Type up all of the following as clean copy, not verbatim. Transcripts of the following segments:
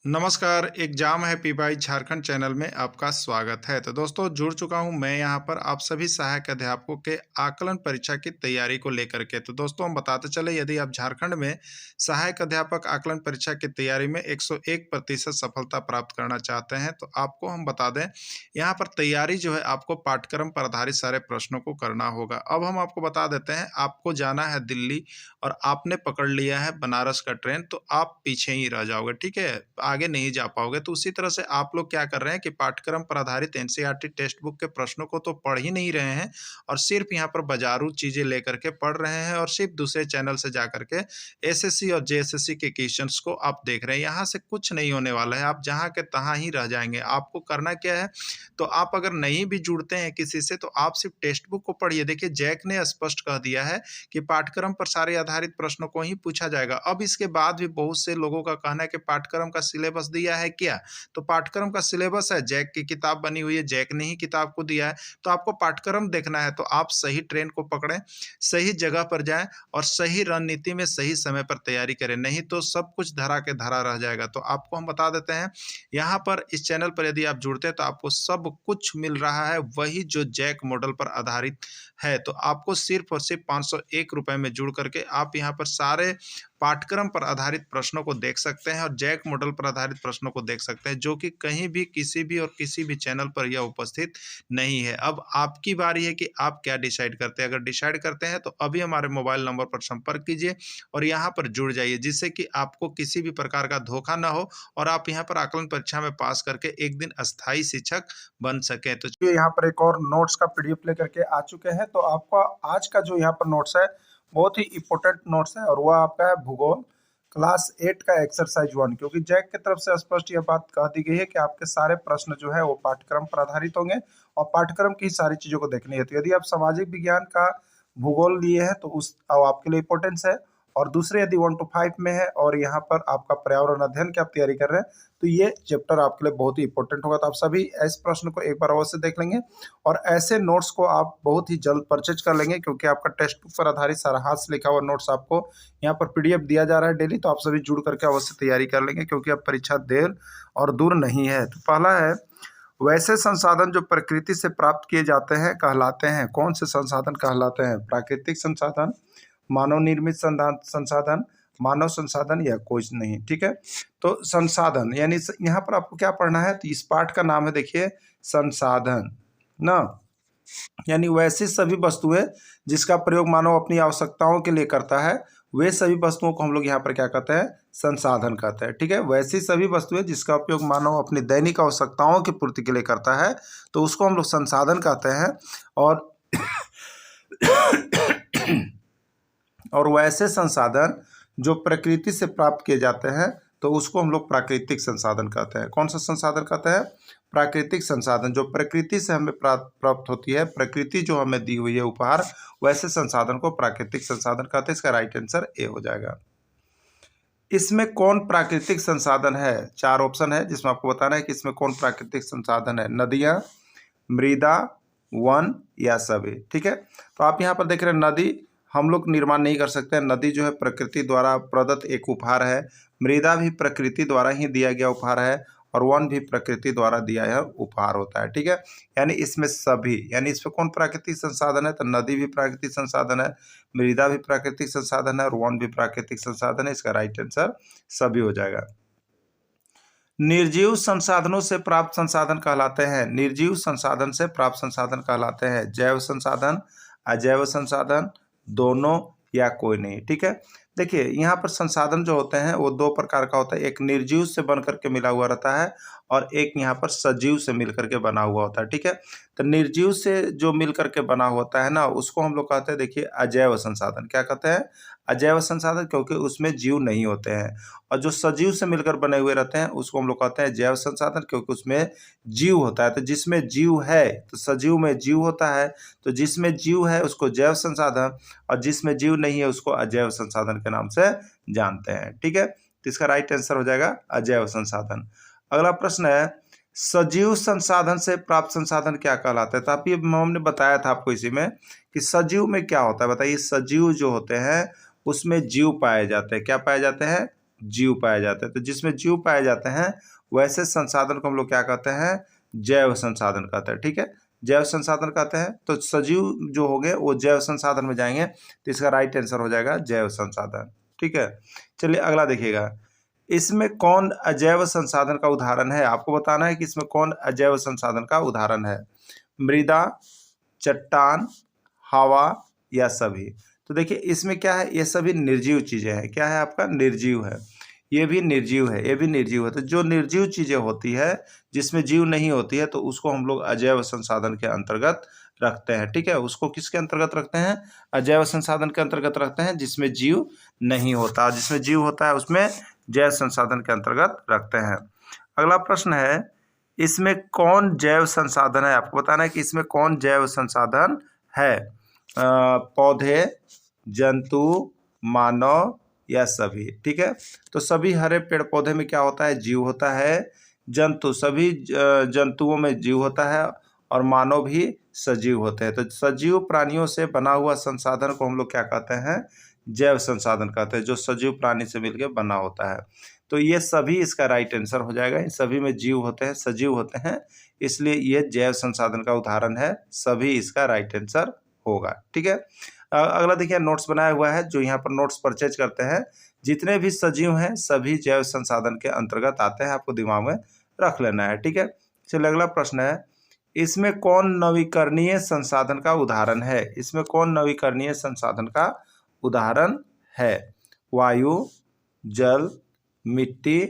नमस्कार, एग्जाम है P by Jharkhand channel में आपका स्वागत है। तो दोस्तों जुड़ चुका हूं मैं यहां पर आप सभी सहायक अध्यापकों के आकलन परीक्षा की तैयारी को लेकर के। तो दोस्तों हम बताते चले यदि आप झारखंड में सहायक अध्यापक आकलन परीक्षा की तैयारी में 101% सफलता प्राप्त करना चाहते हैं तो आपको हम बता दें यहाँ पर तैयारी जो है आपको पाठ्यक्रम पर आधारित सारे प्रश्नों को करना होगा। अब हम आपको बता देते हैं आपको जाना है दिल्ली और आपने पकड़ लिया है बनारस का ट्रेन तो आप पीछे ही रह जाओगे, ठीक है? आगे नहीं जा पाओगे। तो उसी तरह से आप लोग क्या कर रहे हैं कि पाठ्यक्रम पर आधारित एनसीईआरटी टेक्स्ट बुक के प्रश्नों को तो पढ़ ही नहीं रहे हैं और सिर्फ यहाँ पर बाजारू चीजें लेकर के पढ़ रहे हैं और सिर्फ दूसरे चैनल से जा करके एसएससी और जेएसएससी के क्वेश्चंस को आप देख रहे हैं। यहाँ से कुछ नहीं होने वाला है, आप जहाँ के तहाँ ही रह जाएंगे। आपको करना क्या है, तो आप अगर नहीं भी जुड़ते हैं किसी से तो आप सिर्फ टेक्स्ट बुक को पढ़िए। देखिए जैक ने स्पष्ट कह दिया है कि पाठ्यक्रम पर सारे आधारित प्रश्नों को ही पूछा जाएगा। अब इसके बाद भी बहुत से लोगों का कहना है कि पाठ्यक्रम का सिलेबस दिया है क्या, तो पाठ्यक्रम का सिलेबस है, जैक की किताब बनी हुई है, जैक ने ही किताब को दिया है। तो आपको पाठ्यक्रम देखना है तो आप सही ट्रेन को पकड़ें, सही जगह पर जाएं और सही रणनीति में सही समय पर तैयारी करें, नहीं तो सब कुछ धरा के धरा रह जाएगा। तो आपको हम बता देते हैं यहाँ पर इस चैनल पर यदि आप जुड़ते हैं तो आपको सब कुछ मिल रहा है, वही जो जैक मॉडल पर आधारित है। तो आपको सिर्फ और सिर्फ 501 रुपए में जुड़ करके आप यहाँ पर सारे पाठ्यक्रम पर आधारित प्रश्नों को देख सकते हैं और जैक मॉडल पर आधारित प्रश्नों को देख सकते हैं, जो कि कहीं भी किसी भी और किसी भी चैनल पर यह उपस्थित नहीं है। अब आपकी बारी है कि आप क्या डिसाइड करते हैं। अगर डिसाइड करते हैं तो अभी हमारे मोबाइल नंबर पर संपर्क कीजिए और यहाँ पर जुड़ जाइए, जिससे कि आपको किसी भी प्रकार का धोखा ना हो और आप यहाँ पर आकलन परीक्षा में पास करके एक दिन अस्थायी शिक्षक बन सके। तो यहाँ पर एक और नोट्स का पीडीएफ लेकर के आ चुके हैं। तो आपका आज का जो यहाँ पर नोट्स है बहुत ही इंपॉर्टेंट नोट्स है और वह आपका है भूगोल क्लास 8 का एक्सरसाइज 1, क्योंकि जैक की तरफ से स्पष्ट यह बात कह दी गई है कि आपके सारे प्रश्न जो है वो पाठ्यक्रम पर आधारित होंगे और पाठ्यक्रम की सारी चीजों को देखनी है। तो यदि आप सामाजिक विज्ञान का भूगोल लिए हैं तो उस आपके लिए इंपॉर्टेंस है, और दूसरे यदि 1 to 5 में है और यहाँ पर आपका पर्यावरण अध्ययन की आप तैयारी कर रहे हैं तो ये चैप्टर आपके लिए बहुत ही इंपॉर्टेंट होगा। तो आप सभी इस प्रश्न को एक बार अवश्य देख लेंगे और ऐसे नोट्स को आप बहुत ही जल्द परचेज कर लेंगे, क्योंकि आपका टेक्स्ट बुक पर आधारित सारा हाथ से लिखा हुआ नोट्स आपको यहाँ पर पीडीएफ दिया जा रहा है डेली। तो आप सभी जुड़ करके अवश्य तैयारी कर लेंगे, क्योंकि अब परीक्षा देर और दूर नहीं है। तो पहला है, वैसे संसाधन जो प्रकृति से प्राप्त किए जाते हैं कहलाते हैं। कौन से संसाधन कहलाते हैं? प्राकृतिक संसाधन, मानव निर्मित संसाधन, मानव संसाधन या कोई नहीं। ठीक है, तो संसाधन यानी यहाँ पर आपको क्या पढ़ना है, तो इस पाठ का नाम है देखिए संसाधन ना, यानी वैसी सभी वस्तुएं जिसका प्रयोग मानव अपनी आवश्यकताओं के लिए करता है, वे सभी वस्तुओं को हम लोग यहाँ पर क्या कहते हैं, संसाधन कहते हैं। ठीक है, वैसी सभी वस्तुएं जिसका उपयोग मानव अपनी दैनिक आवश्यकताओं की पूर्ति के लिए करता है तो उसको हम लोग संसाधन कहते हैं। और वैसे संसाधन जो प्रकृति से प्राप्त किए जाते हैं तो उसको हम लोग प्राकृतिक संसाधन कहते हैं। कौन सा संसाधन कहते हैं? प्राकृतिक संसाधन, जो प्रकृति से हमें प्राप्त होती है, प्रकृति जो हमें दी हुई है उपहार, वैसे संसाधन को प्राकृतिक संसाधन कहते हैं। इसका राइट आंसर ए हो जाएगा। इसमें कौन प्राकृतिक संसाधन है? 4 ऑप्शन है जिसमें आपको बताना है कि इसमें कौन प्राकृतिक संसाधन है। नदियां, मृदा, वन या सभी। ठीक है, तो आप यहाँ पर देख रहे हैं नदी हम लोग निर्माण नहीं कर सकते हैं, नदी जो है प्रकृति द्वारा प्रदत्त एक उपहार है, मृदा भी प्रकृति द्वारा ही दिया गया उपहार है और वन भी प्रकृति द्वारा दिया है उपहार होता है। ठीक है, यानी इसमें सभी, यानी इसमें कौन प्राकृतिक संसाधन है, तो नदी भी प्राकृतिक संसाधन है, मृदा भी प्राकृतिक संसाधन है और वन भी प्राकृतिक संसाधन है। इसका राइट आंसर सभी हो जाएगा। निर्जीव संसाधनों से प्राप्त संसाधन कहलाते हैं। निर्जीव संसाधन से प्राप्त संसाधन कहलाते हैं जैव संसाधन, अजैव संसाधन, दोनों या कोई नहीं। ठीक है, देखिए यहाँ पर संसाधन जो होते हैं वो 2 प्रकार का होता है, एक निर्जीव से बन करके मिला हुआ रहता है और एक यहाँ पर सजीव से मिल करके बना हुआ होता है। ठीक है, तो निर्जीव से जो मिल करके बना होता है ना उसको हम लोग कहते हैं देखिए अजैव संसाधन। क्या कहते हैं? अजैव संसाधन, क्योंकि उसमें जीव नहीं होते हैं। और जो सजीव से मिलकर बने हुए रहते हैं उसको हम लोग कहते हैं जैव संसाधन, क्योंकि उसमें जीव होता है। तो जिसमें जीव है तो सजीव में जीव होता है, तो जिसमें जीव है उसको जैव संसाधन और जिसमें जीव नहीं है उसको अजैव संसाधन के नाम से जानते हैं। ठीक है, तो इसका राइट आंसर हो जाएगा अजैव संसाधन। अगला प्रश्न है, सजीव संसाधन से प्राप्त संसाधन क्या कहलाता है? तो आप ये हमने बताया था आपको इसी में कि सजीव में क्या होता है, बताइए। सजीव जो होते हैं उसमें जीव पाए जाते हैं। क्या पाए जाते हैं? जीव पाए जाते हैं। तो जिसमें जीव पाए जाते हैं वैसे संसाधन को हम लोग क्या कहते हैं, जैव संसाधन कहते हैं। ठीक है, जैव संसाधन कहते हैं। तो सजीव जो हो गए वो जैव संसाधन में जाएंगे, तो इसका राइट आंसर हो जाएगा जैव संसाधन। ठीक है, चलिए अगला देखिएगा, इसमें कौन अजैव संसाधन का उदाहरण है। आपको बताना है कि इसमें कौन अजैव संसाधन का उदाहरण है। मृदा, चट्टान, हवा या सभी। तो देखिए इसमें क्या है, ये सभी निर्जीव चीजें हैं। क्या है आपका, निर्जीव है। ये भी निर्जीव है, ये भी निर्जीव है। तो जो निर्जीव चीजें होती है जिसमें जीव नहीं होती है तो उसको हम लोग अजैव संसाधन के अंतर्गत रखते हैं। ठीक है, उसको किसके अंतर्गत रखते हैं, अजैव संसाधन के अंतर्गत रखते हैं। जिसमें जीव नहीं होता, जिसमें जीव होता है उसमें जैव संसाधन के अंतर्गत रखते हैं। अगला प्रश्न है, इसमें कौन जैव संसाधन है। आपको बताना है कि इसमें कौन जैव संसाधन है। पौधे, जंतु, मानव या सभी। ठीक है, तो सभी हरे पेड़ पौधे में क्या होता है, जीव होता है। जंतु, सभी जंतुओं में जीव होता है और मानव भी सजीव होते हैं। तो सजीव प्राणियों से बना हुआ संसाधन को हम लोग क्या कहते हैं, जैव संसाधन कहते हैं, जो सजीव प्राणी से मिलकर बना होता है। तो ये सभी इसका राइट आंसर हो जाएगा। इन सभी में जीव होते हैं, सजीव होते हैं, इसलिए ये जैव संसाधन का उदाहरण है। सभी इसका राइट आंसर होगा। ठीक है, अगला देखिए, नोट्स बनाया हुआ है, जो यहाँ पर नोट्स परचेज करते हैं। जितने भी सजीव हैं सभी जैव संसाधन के अंतर्गत आते हैं, आपको दिमाग में रख लेना है। ठीक है, चलिए अगला प्रश्न है, इसमें कौन नवीकरणीय संसाधन का उदाहरण है। इसमें कौन नवीकरणीय संसाधन का उदाहरण है। वायु, जल, मिट्टी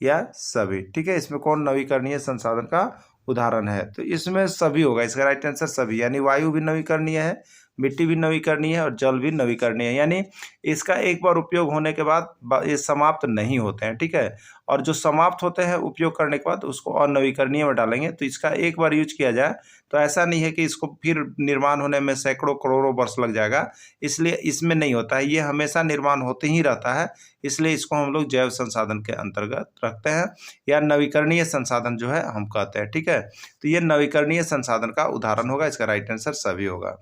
या सभी। ठीक है, इसमें कौन नवीकरणीय संसाधन का उदाहरण है। तो इसमें सभी होगा, इसका राइट आंसर सभी। यानी वायु भी नवीकरणीय है, मिट्टी भी नवीकरणीय है और जल भी नवीकरणीय है। यानी इसका एक बार उपयोग होने के बाद ये समाप्त नहीं होते हैं। ठीक है, और जो समाप्त होते हैं उपयोग करने के बाद उसको अनवीकरणीय में डालेंगे। तो इसका एक बार यूज किया जाए तो ऐसा नहीं है कि इसको फिर निर्माण होने में सैकड़ों करोड़ों वर्ष लग जाएगा, इसलिए इसमें नहीं होता है। ये हमेशा निर्माण होते ही रहता है, इसलिए इसको हम लोग जैव संसाधन के अंतर्गत रखते हैं या नवीकरणीय संसाधन जो है हम कहते हैं। ठीक है, तो ये नवीकरणीय संसाधन का उदाहरण होगा, इसका राइट आंसर सभी होगा।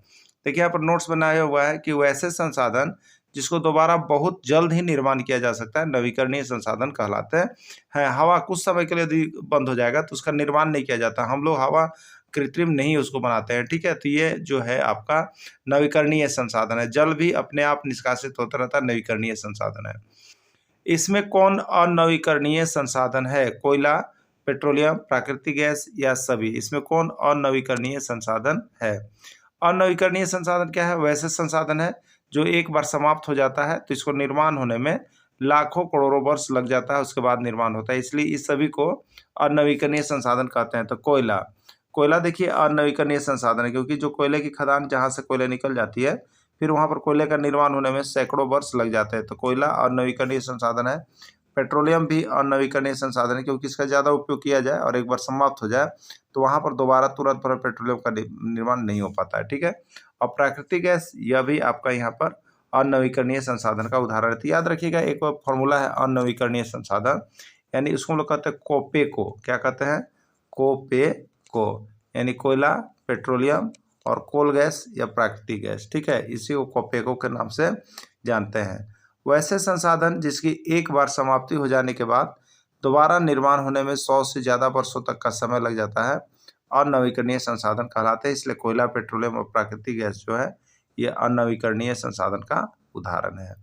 देखिए यहाँ पर नोट्स बनाया हुआ है कि वैसे संसाधन जिसको दोबारा बहुत जल्द ही निर्माण किया जा सकता है नवीकरणीय संसाधन कहलाते हैं। हवा कुछ समय के लिए यदि बंद हो जाएगा तो उसका निर्माण नहीं किया जाता, हम लोग हवा कृत्रिम नहीं उसको बनाते हैं। ठीक है, तो ये जो है आपका नवीकरणीय संसाधन है। जल भी अपने आप निष्कासित होता रहता है, नवीकरणीय संसाधन है। इसमें कौन अनवीकरणीय संसाधन है। कोयला, पेट्रोलियम, प्राकृतिक गैस या सभी। इसमें कौन अनवीकरणीय संसाधन है। अनवीकरणीय संसाधन क्या है, वैसे संसाधन है जो एक बार समाप्त हो जाता है तो इसको निर्माण होने में लाखों करोड़ों वर्ष लग जाता है, उसके बाद निर्माण होता है, इसलिए इस सभी को अनवीकरणीय संसाधन कहते हैं। तो कोयला, कोयला देखिए अनवीकरणीय संसाधन है, क्योंकि जो कोयले की खदान जहाँ से कोयला निकल जाती है फिर वहाँ पर कोयले का निर्माण होने में सैकड़ों वर्ष लग जाते हैं। तो कोयला अनवीकरणीय संसाधन है। पेट्रोलियम भी अनवीकरणीय संसाधन है, क्योंकि इसका ज़्यादा उपयोग किया जाए और एक बार समाप्त हो जाए तो वहाँ पर दोबारा तुरंत पर पेट्रोलियम का निर्माण नहीं हो पाता है। ठीक है, और प्राकृतिक गैस यह भी आपका यहाँ पर अनवीकरणीय संसाधन का उदाहरण है। तो याद रखिएगा, एक फॉर्मूला है अनवीकरणीय संसाधन, यानी उसको हम लोग कहते हैं कोपे को। क्या कहते हैं, कोपे को, यानी कोयला, पेट्रोलियम और कोल गैस या प्राकृतिक गैस। ठीक है, इसी को कोपेको के नाम से जानते हैं। वैसे संसाधन जिसकी एक बार समाप्ति हो जाने के बाद दोबारा निर्माण होने में 100 से ज़्यादा वर्षों तक का समय लग जाता है अनवीकरणीय संसाधन कहलाते हैं। इसलिए कोयला, पेट्रोलियम और प्राकृतिक गैस जो है ये अनवीकरणीय संसाधन का उदाहरण है।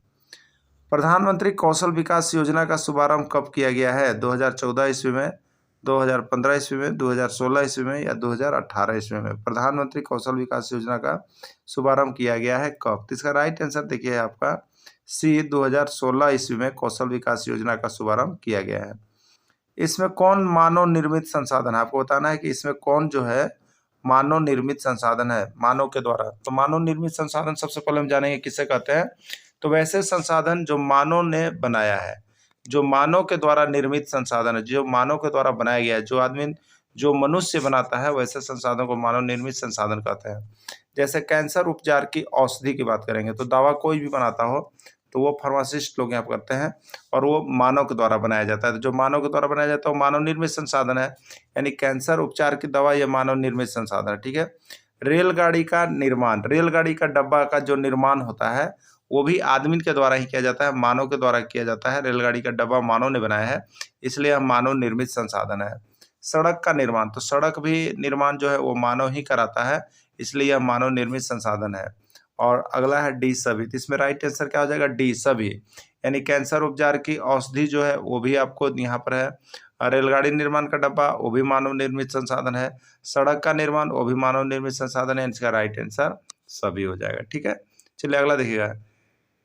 प्रधानमंत्री कौशल विकास योजना का शुभारंभ कब किया गया है। 2014 ईस्वी में, 2015 ईस्वी में, 2016 ईस्वी में या 2018 ईस्वी में। प्रधानमंत्री कौशल विकास योजना का शुभारंभ किया गया है कब। तो इसका राइट आंसर देखिए आपका सी, 2016 ईस्वी में कौशल विकास योजना का शुभारंभ किया गया है। इसमें कौन मानव निर्मित संसाधन है। आपको बताना है कि इसमें कौन जो है मानव निर्मित संसाधन है, मानव के द्वारा। तो मानव निर्मित संसाधन सबसे पहले हम जानेंगे किसे कहते हैं। तो वैसे संसाधन जो मानव ने बनाया है, जो मानव के द्वारा निर्मित संसाधन है, जो मानव के द्वारा बनाया गया है, जो आदमी जो मनुष्य बनाता है, वैसे संसाधन को मानव निर्मित संसाधन कहते हैं। जैसे कैंसर उपचार की औषधि की बात करेंगे तो दवा कोई भी बनाता हो तो वो फार्मासिस्ट लोग यहाँ पर करते हैं और वो मानव के द्वारा बनाया जाता है। तो जो मानव के द्वारा बनाया जाता है वो मानव निर्मित संसाधन है, यानी कैंसर उपचार की दवा ये मानव निर्मित संसाधन है। ठीक है, रेलगाड़ी का निर्माण, रेलगाड़ी का डब्बा का जो निर्माण होता है वो भी आदमी के द्वारा ही किया जाता है, मानव के द्वारा किया जाता है। रेलगाड़ी का डब्बा मानव ने बनाया है, इसलिए यह मानव निर्मित संसाधन है। सड़क का निर्माण, तो सड़क भी निर्माण जो है वो मानव ही कराता है, इसलिए यह मानव निर्मित संसाधन है। और अगला है डी सभी, तो इसमें राइट आंसर क्या हो जाएगा? डी सभी। यानी कैंसर उपचार की औषधि जो है वो भी आपको यहाँ पर है। रेलगाड़ी निर्माण का डब्बा वो भी मानव निर्मित संसाधन है। सड़क का निर्माण वो भी मानव निर्मित संसाधन है। इसका राइट आंसर सभी हो जाएगा। ठीक है, चलिए अगला देखिएगा।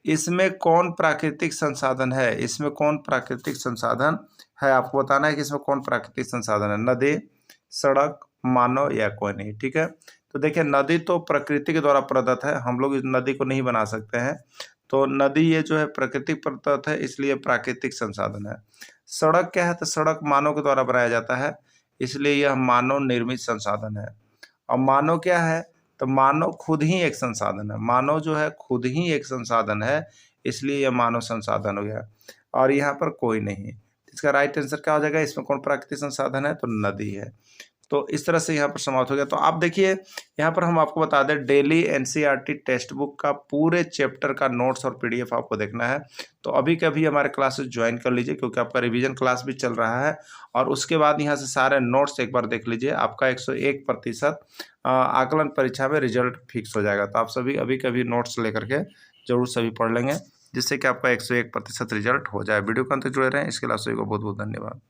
इसमें कौन प्राकृतिक संसाधन है? इसमें कौन प्राकृतिक संसाधन है? आपको बताना है कि इसमें कौन प्राकृतिक संसाधन है। नदी, सड़क, मानव या कोई नहीं। ठीक है, तो देखिए नदी तो प्रकृति के द्वारा प्रदत्त है, हम लोग इस नदी को नहीं बना सकते हैं, तो नदी ये जो है प्रकृतिक प्रदत्त है, इसलिए प्राकृतिक संसाधन है। सड़क क्या है? तो सड़क मानव के द्वारा बनाया जाता है, इसलिए यह मानव निर्मित संसाधन है। और मानव क्या है? तो मानव खुद ही एक संसाधन है। मानव जो है खुद ही एक संसाधन है, इसलिए यह मानव संसाधन हो गया। और यहाँ पर कोई नहीं, इसका राइट आंसर क्या हो जाएगा? इसमें कौन प्राकृतिक संसाधन है? तो नदी है। तो इस तरह से यहाँ पर समाप्त हो गया। तो आप देखिए यहाँ पर हम आपको बता दें, डेली एनसीईआरटी टेक्स्ट बुक का पूरे चैप्टर का नोट्स और पीडीएफ आपको देखना है तो अभी कभी हमारे क्लासेस ज्वाइन कर लीजिए, क्योंकि आपका रिवीजन क्लास भी चल रहा है। और उसके बाद यहाँ से सारे नोट्स एक बार देख लीजिए, आपका 101% आकलन परीक्षा में रिजल्ट फिक्स हो जाएगा। तो आप सभी अभी कभी नोट्स लेकर के जरूर सभी पढ़ लेंगे, जिससे कि आपका 101% रिजल्ट हो जाए। वीडियो के अंत तक जुड़े रहें, इसके लिए आप सभी को बहुत बहुत धन्यवाद।